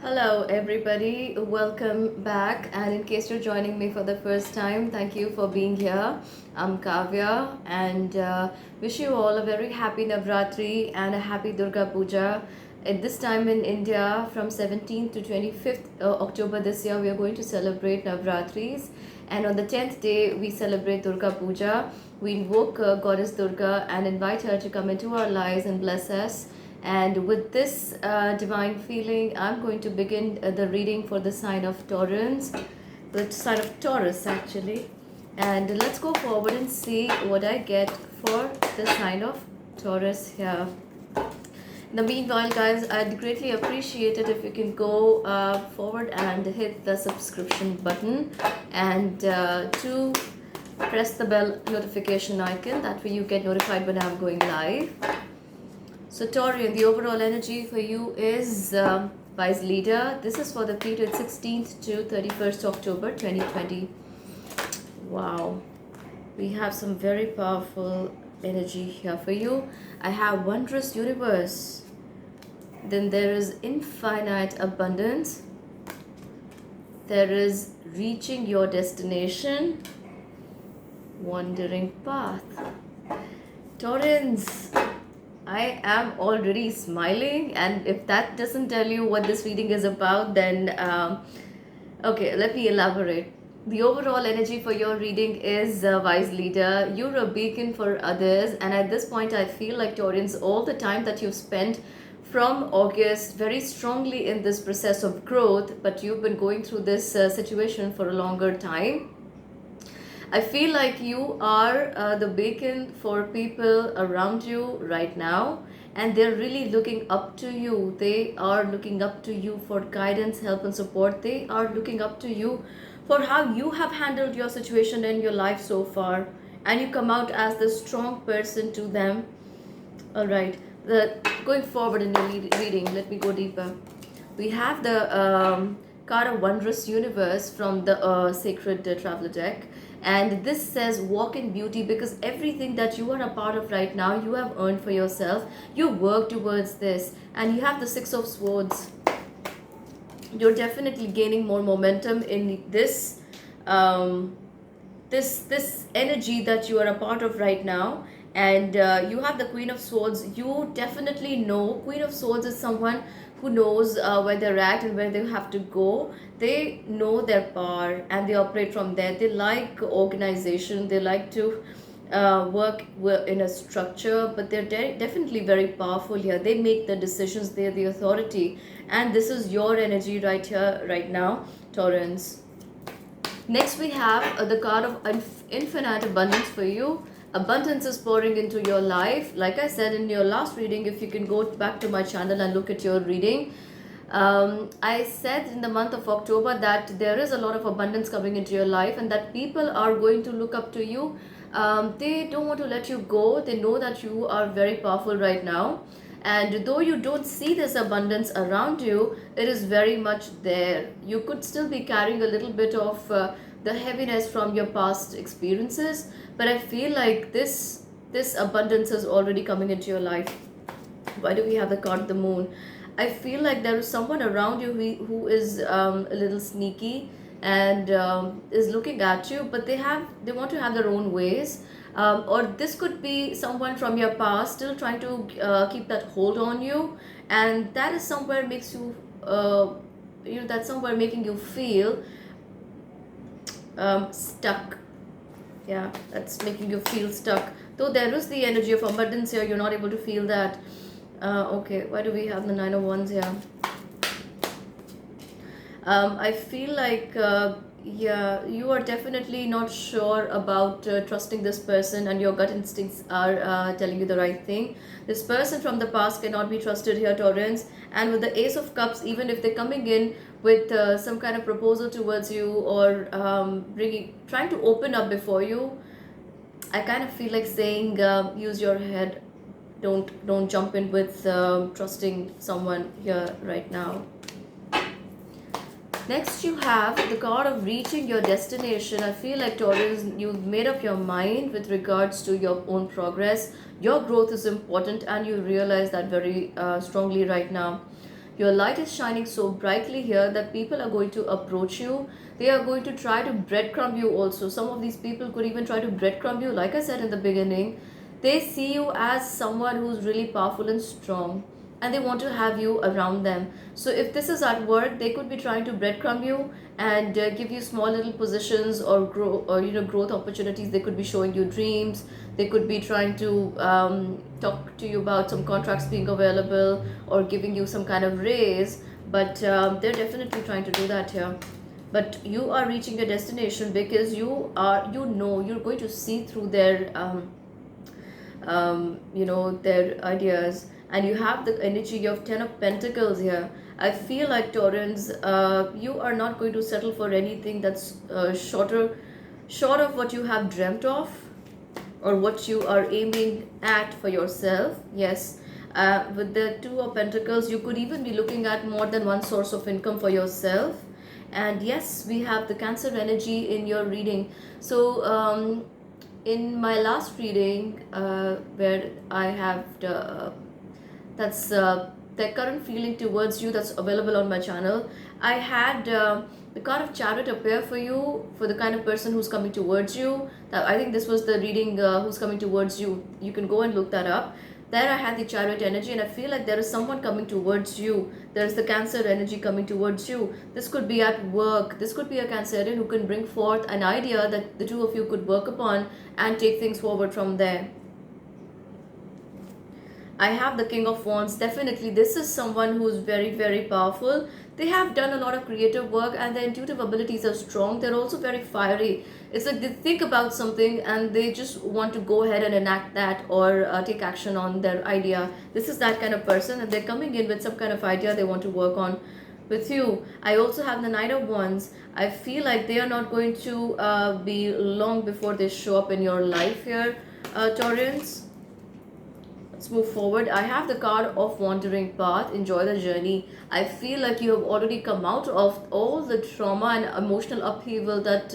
Hello, everybody. Welcome back. And in case you're joining me for the first time, thank you for being here. I'm Kavya and wish you all a very happy Navratri and a happy Durga Puja. At this time in India, from 17th to 25th October this year, we are going to celebrate Navratris. And on the 10th day, we celebrate Durga Puja. We invoke Goddess Durga and invite her to come into our lives and bless us. And with this divine feeling, I'm going to begin the reading for the sign of Taurus, the sign of Taurus actually. And let's go forward and see what I get for the sign of Taurus here. In the meanwhile, guys, I'd greatly appreciate it if you can go forward and hit the subscription button and to press the bell notification icon. That way you get notified when I'm going live. So Taurian, the overall energy for you is Wise Leader. This is for the period 16th to 31st October 2020. Wow. We have some very powerful energy here for you. I have Wondrous Universe. Then there is Infinite Abundance. There is Reaching Your Destination. Wandering Path. Taurans, I am already smiling, and if that doesn't tell you what this reading is about, then okay, let me elaborate. The overall energy for your reading is Wise Leader. You're a beacon for others, and at this point, I feel like Taurans, all the time that you've spent from August very strongly in this process of growth, but you've been going through this situation for a longer time. I feel like you are the beacon for people around you right now, and they're really looking up to you. They are looking up to you for guidance, help, and support. They are looking up to you for how you have handled your situation in your life so far, and you come out as the strong person to them. All right, going forward in the reading, let me go deeper. We have the card of Wondrous Universe from the Sacred Traveler deck. And this says walk in beauty, because everything that you are a part of right now, you have earned for yourself. You work towards this. And you have the Six of Swords. You're definitely gaining more momentum in this this energy that you are a part of right now. And you have the Queen of Swords. You definitely know Queen of Swords is someone who knows where they're at and where they have to go. They know their power and they operate from there. They like organization. They like to work in a structure, but they're definitely very powerful here. They make the decisions. They're the authority, and this is your energy right here, right now, Taurans. Next, we have the card of Infinite Abundance for you. Abundance is pouring into your life. Like I said in your last reading, if you can go back to my channel and look at your reading, I said in the month of October that there is a lot of abundance coming into your life and that people are going to look up to you. They don't want to let you go. They know that you are very powerful right now. And though you don't see this abundance around you, it is very much there. You could still be carrying a little bit of the heaviness from your past experiences, but I feel like this abundance is already coming into your life. Why do we have the card of the Moon? I feel like there is someone around you who is a little sneaky and is looking at you, but they want to have their own ways. Or this could be someone from your past still trying to keep that hold on you, and that is somewhere makes you that's somewhere making you feel stuck. Yeah, that's making you feel stuck. Though there is the energy of abundance here, you're not able to feel that. Okay, why do we have the Nine of Wands here? I feel like yeah, you are definitely not sure about trusting this person, and your gut instincts are telling you the right thing. This person from the past cannot be trusted here, Taurans. And with the Ace of Cups, even if they're coming in with some kind of proposal towards you, or trying to open up before you, I kind of feel like saying use your head. Don't jump in with trusting someone here right now. Next, you have the card of Reaching Your Destination. I feel like Taurus, you've made up your mind with regards to your own progress. Your growth is important, and you realize that very strongly right now. Your light is shining so brightly here that people are going to approach you. They are going to try to breadcrumb you also. Some of these people could even try to breadcrumb you. Like I said in the beginning, they see you as someone who's really powerful and strong, and they want to have you around them. So if this is at work, they could be trying to breadcrumb you and give you small little positions or grow, or growth opportunities. They could be showing you dreams. They could be trying to talk to you about some contracts being available or giving you some kind of raise. But they're definitely trying to do that here. But you are reaching your destination because you're going to see through their their ideas. And you have the energy of 10 of pentacles here. I feel like Taurans, you are not going to settle for anything that's short of what you have dreamt of or what you are aiming at for yourself. Yes, with the two of pentacles, you could even be looking at more than one source of income for yourself. And yes, we have the Cancer energy in your reading. So in my last reading, where I have that's the current feeling towards you, that's available on my channel, I had the card of Chariot appear for you, for the kind of person who's coming towards you. That, I think this was the reading, who's coming towards you. You can go and look that up. There I had the Chariot energy, and I feel like there is someone coming towards you. There's the Cancer energy coming towards you. This could be at work. This could be a Cancerian who can bring forth an idea that the two of you could work upon and take things forward from there. I have the King of Wands. Definitely, this is someone who's very, very powerful. They have done a lot of creative work and their intuitive abilities are strong. They're also very fiery. It's like they think about something and they just want to go ahead and enact that or take action on their idea. This is that kind of person, and they're coming in with some kind of idea they want to work on with you. I also have the Knight of Wands. I feel like they are not going to be long before they show up in your life here, Taurans. Let's move forward. I have the card of Wandering Path. Enjoy the journey. I feel like you have already come out of all the trauma and emotional upheaval, that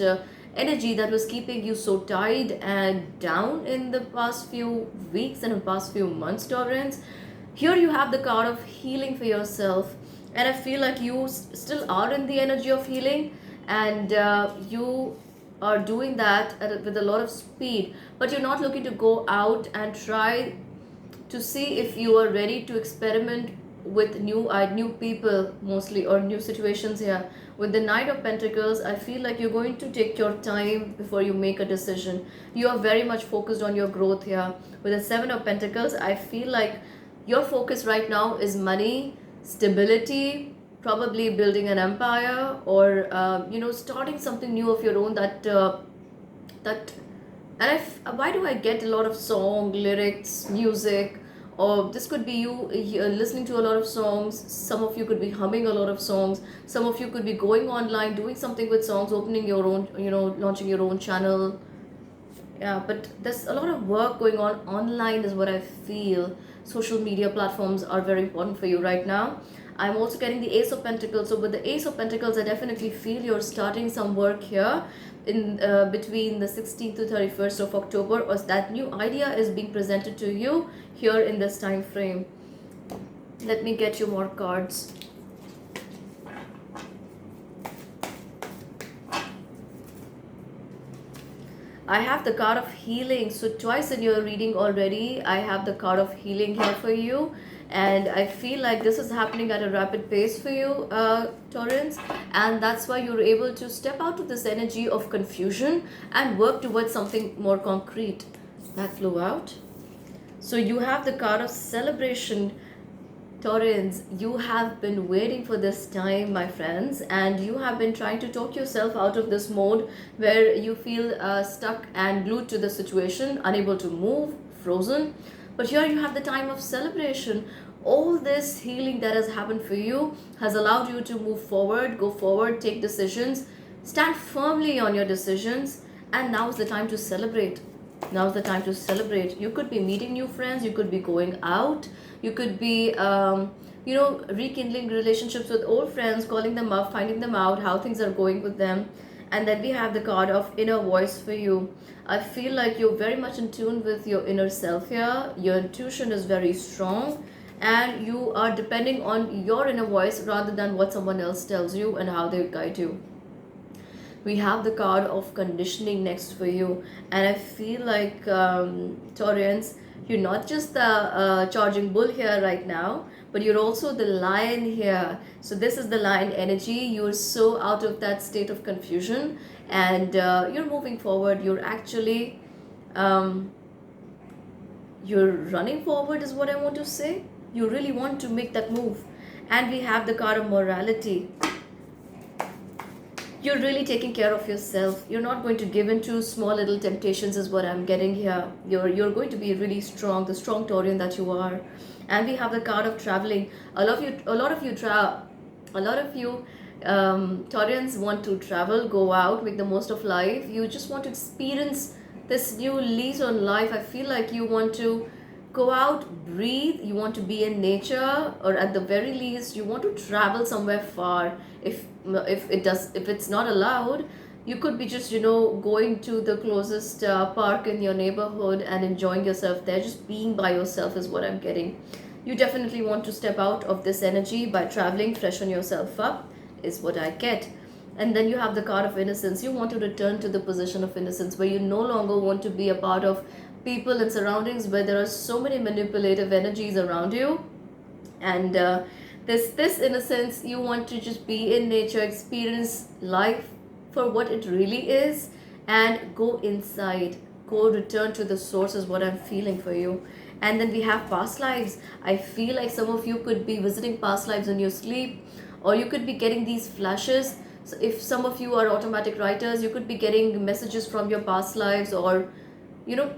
energy that was keeping you so tied and down in the past few weeks and the past few months, Taurans. Here you have the card of healing for yourself, and I feel like you still are in the energy of healing, and you are doing that with a lot of speed, but you're not looking to go out and try to see if you are ready to experiment with new people mostly, or new situations here. With the Knight of Pentacles, I feel like you're going to take your time before you make a decision. You are very much focused on your growth here. With the Seven of Pentacles, I feel like your focus right now is money, stability, probably building an empire, or starting something new of your own. That and why do I get a lot of song lyrics, music, or this could be you listening to a lot of songs. Some of you could be humming a lot of songs. Some of you could be going online, doing something with songs, opening your own, launching your own channel. Yeah, but there's a lot of work going on online is what I feel. Social media platforms are very important for you right now. I'm also getting the Ace of Pentacles. So with the Ace of Pentacles, I definitely feel you're starting some work here in between the 16th to 31st of October, or that new idea is being presented to you here in this time frame. Let me get you more cards. I have the card of healing. So twice in your reading already, I have the card of healing here for you. And I feel like this is happening at a rapid pace for you, Taurans. And that's why you're able to step out of this energy of confusion and work towards something more concrete. That flew out. So you have the card of celebration. Taurans, you have been waiting for this time, my friends, and you have been trying to talk yourself out of this mode where you feel stuck and glued to the situation, unable to move, frozen. But here you have the time of celebration. All this healing that has happened for you has allowed you to move forward, go forward, take decisions, stand firmly on your decisions, and now is the time to celebrate. Now's the time to celebrate. You could be meeting new friends, you could be going out, you could be rekindling relationships with old friends, calling them up, finding them out how things are going with them. And then we have the card of inner voice for you. I feel like you're very much in tune with your inner self here. Your intuition is very strong, and you are depending on your inner voice rather than what someone else tells you and how they guide you. We have the card of conditioning next for you, and I feel like, Taurians, you're not just the charging bull here right now, but you're also the lion here. So this is the lion energy. You're so out of that state of confusion, and you're moving forward. You're actually, um, you're running forward is what I want to say. You really want to make that move. And we have the card of morality. You're really taking care of yourself. You're not going to give in to small little temptations is what I'm getting here. You're going to be really strong, the strong Taurian that you are. And we have the card of traveling. A lot of you Taurians want to travel, go out, make the most of life. You just want to experience this new lease on life. I feel like you want to go out, breathe, you want to be in nature, or at the very least you want to travel somewhere far. If it's not allowed, you could be just, going to the closest park in your neighborhood and enjoying yourself there. Just being by yourself is what I'm getting. You definitely want to step out of this energy by traveling, freshen yourself up is what I get. And then you have the card of innocence. You want to return to the position of innocence where you no longer want to be a part of people and surroundings where there are so many manipulative energies around you. And this innocence, you want to just be in nature, experience life for what it really is, and go inside, go return to the source is what I'm feeling for you. And then we have past lives. I feel like some of you could be visiting past lives in your sleep, or you could be getting these flashes. So if some of you are automatic writers, you could be getting messages from your past lives, or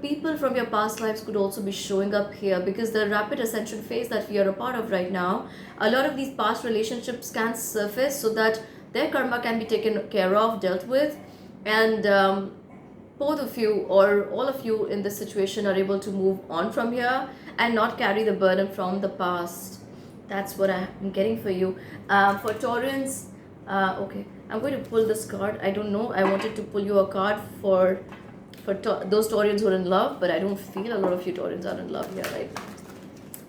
people from your past lives could also be showing up here, because the rapid ascension phase that we are a part of right now, a lot of these past relationships can surface so that their karma can be taken care of, dealt with, and both of you or all of you in this situation are able to move on from here and not carry the burden from the past. That's what I'm getting for you. For Taurans, okay, I'm going to pull this card. I don't know, I wanted to pull you a card for those Taurians who are in love, but I don't feel a lot of you Taurians are in love here, right?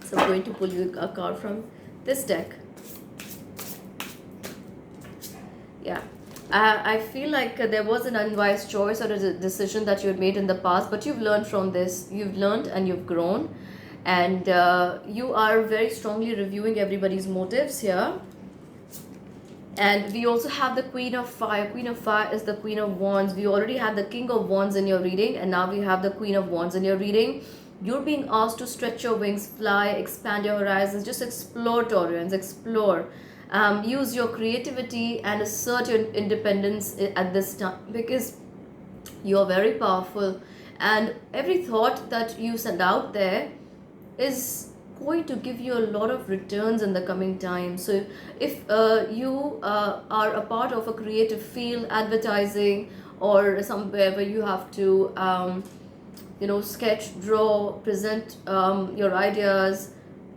So I'm going to pull you a card from this deck. Yeah. I feel like there was an unwise choice or a decision that you had made in the past, but you've learned from this. You've learned and you've grown, and you are very strongly reviewing everybody's motives here. And we also have the Queen of Fire. Queen of Fire is the Queen of Wands. We already had the King of Wands in your reading, and now we have the Queen of Wands in your reading. You're being asked to stretch your wings, fly, expand your horizons, just explore, Taurians, explore. Use your creativity and assert your independence at this time, because you're very powerful, and every thought that you send out there is going to give you a lot of returns in the coming time. So if you are a part of a creative field, advertising, or somewhere where you have to sketch, draw, present your ideas,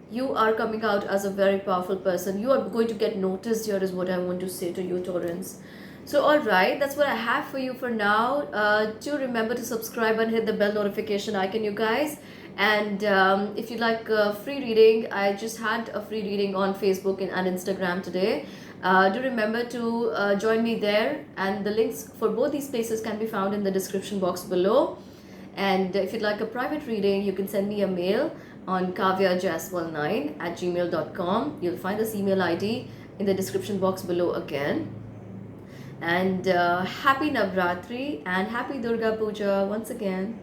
you are coming out as a very powerful person. You are going to get noticed here is what I want to say to you, Taurans. So alright, that's what I have for you for now. Do remember to subscribe and hit the bell notification icon, you guys. And if you like a free reading, I just had a free reading on Facebook and Instagram today. Do remember to join me there, and the links for both these places can be found in the description box below. And if you'd like a private reading, you can send me a mail on kavyajaswal9@gmail.com. You'll find this email ID in the description box below again. And happy Navratri and happy Durga Puja once again.